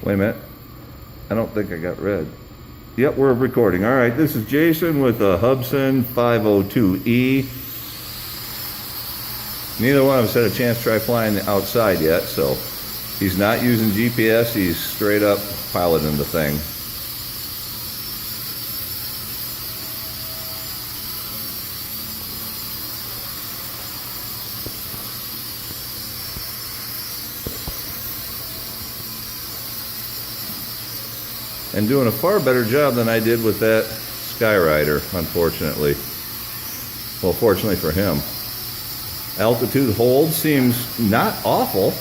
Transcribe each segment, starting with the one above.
Wait a minute. I don't think I got red. Yep, we're recording. All right, this is Jason with a Hubsan 502E. Neither one of us had a chance to try flying outside yet, so he's not using GPS. He's straight up piloting the thing. And doing a far better job than I did with that Skyrider, unfortunately. Well, fortunately for him. Altitude hold seems not awful.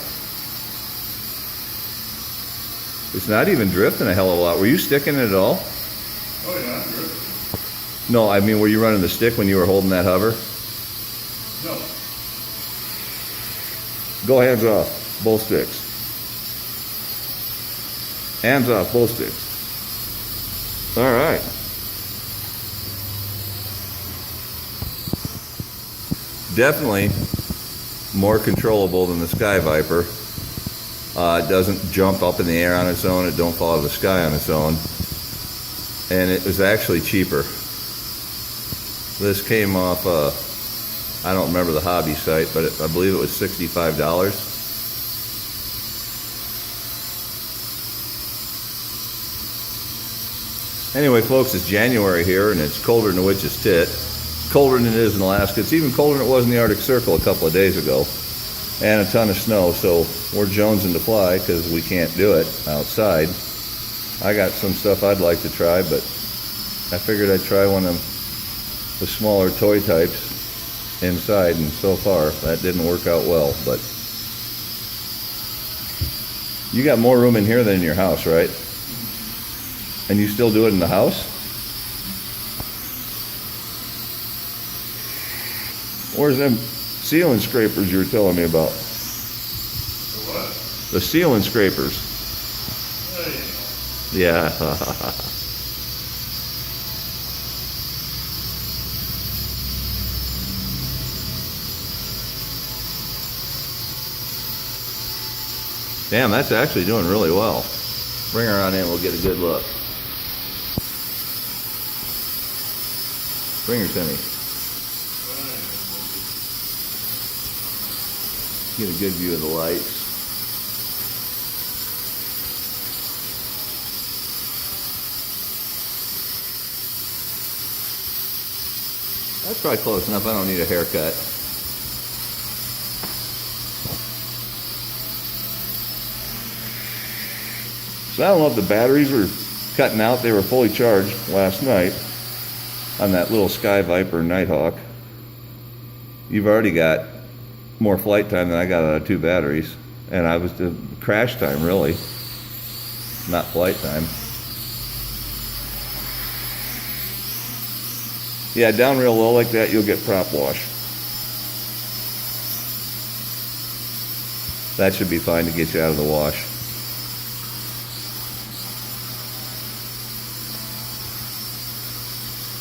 It's not even drifting a hell of a lot. Were you sticking it at all? Oh yeah, I'm drifting. No, I mean, were you running the stick when you were holding that hover? No. Go hands off, both sticks. Hands off, both sticks. All right. Definitely more controllable than the Sky Viper. It doesn't jump up in the air on its own. It don't fall out of the sky on its own. And it was actually cheaper. This came off, I don't remember the hobby site, but I believe it was $65. Anyway, folks, it's January here, and it's colder than a witch's tit. Colder than it is in Alaska. It's even colder than it was in the Arctic Circle a couple of days ago. And a ton of snow, so we're jonesing to fly because we can't do it outside. I got some stuff I'd like to try, but I figured I'd try one of the smaller toy types inside, and so far that didn't work out well. But you got more room in here than in your house, right? And you still do it in the house? Where's them ceiling scrapers you were telling me about? The what? The ceiling scrapers. Hey. Yeah. Damn, that's actually doing really well. Bring her on in, we'll get a good look. Bring her to me. Get a good view of the lights. That's probably close enough. I don't need a haircut. So I don't know if the batteries were cutting out. They were fully charged last night on that little Sky Viper Nighthawk. You've already got more flight time than I got out of 2 batteries, and I was the crash time, really, not flight time. Yeah, down real low like that, you'll get prop wash. That should be fine to get you out of the wash.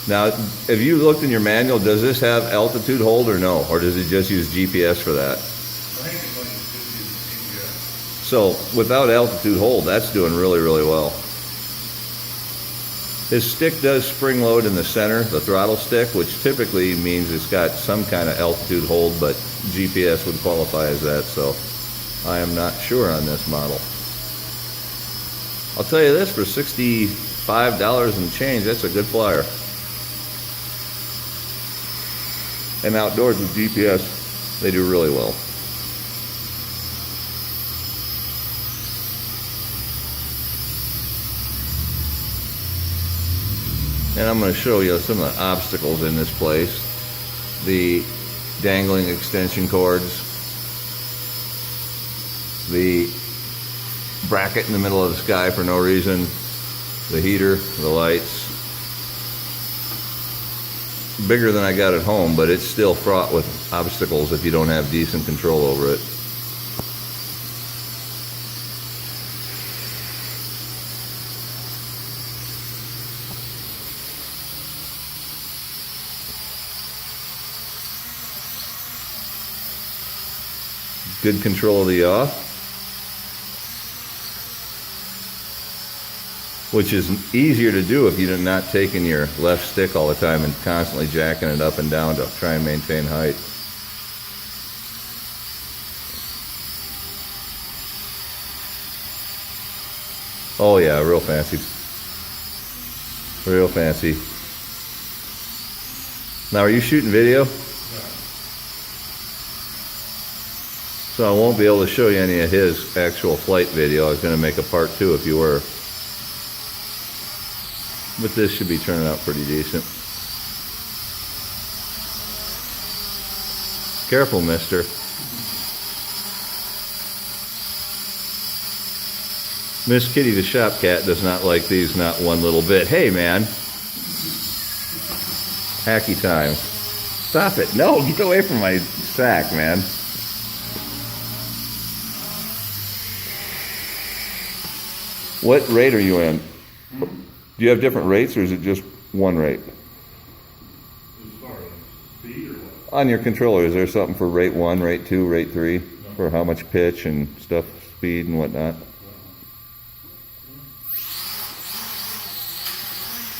Now, have you looked in your manual? Does this have altitude hold or no? Or does it just use GPS for that? I think it's like it's just So, without altitude hold, that's doing really, really well. His stick does spring load in the center, the throttle stick, which typically means it's got some kind of altitude hold, but GPS would qualify as that, so I am not sure on this model. I'll tell you this, for $65 and change, that's a good flyer. And outdoors with GPS, they do really well. And I'm going to show you some of the obstacles in this place. The dangling extension cords. The bracket in the middle of the sky for no reason. The heater, the lights. Bigger than I got at home, but it's still fraught with obstacles if you don't have decent control over it. Good control of the yaw. which is easier to do if you're not taking your left stick all the time and constantly jacking it up and down to try and maintain height. Oh yeah, real fancy. Real fancy. Now, are you shooting video? So I won't be able to show you any of his actual flight video. I was going to make a part 2 if you were. But this should be turning out pretty decent. Careful, mister. Miss Kitty the shop cat does not like these, not one little bit. Hey, man. Hacky time. Stop it. No, get away from my sack, man. What rate are you in? Do you have different rates, or is it just one rate? As far as speed or what? On your controller, is there something for rate 1, rate 2, rate 3? For how much pitch and stuff, speed and whatnot?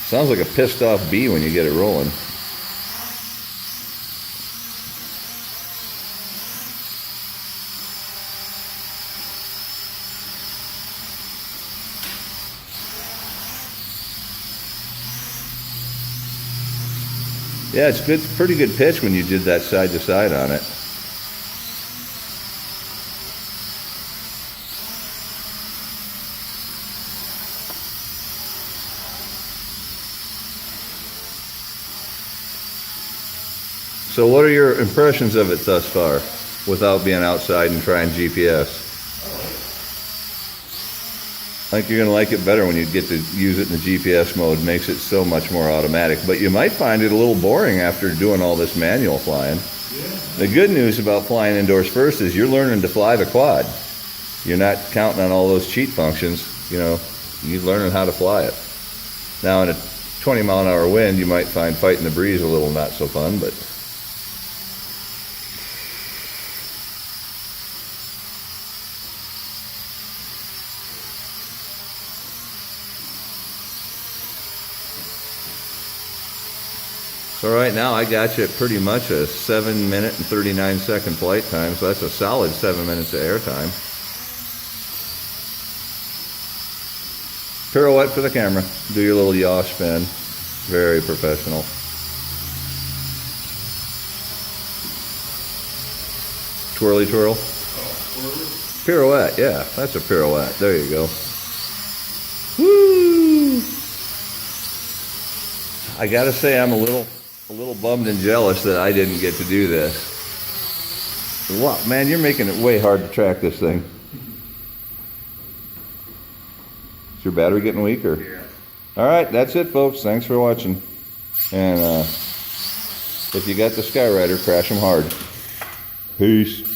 Sounds like a pissed off bee when you get it rolling. Yeah, it's good, pretty good pitch when you did that side to side on it. So what are your impressions of it thus far, without being outside and trying GPS? I think you're going to like it better when you get to use it in the GPS mode. It makes it so much more automatic. But you might find it a little boring after doing all this manual flying. Yeah. The good news about flying indoors first is you're learning to fly the quad. You're not counting on all those cheat functions. You know, you're learning how to fly it. Now in a 20 mile an hour wind, you might find fighting the breeze a little not so fun, but so right now I got you at pretty much a 7-minute and 39-second flight time, so that's a solid 7 minutes of air time. Pirouette for the camera. Do your little yaw spin. Very professional. Twirly twirl. Pirouette, yeah, that's a pirouette. There you go. Woo! I gotta say I'm a little bummed and jealous that I didn't get to do this. Wow, man, you're making it way hard to track this thing. Is your battery getting weaker? Yeah. All right, that's it, folks. Thanks for watching. And if you got the Skyrider, crash them hard. Peace.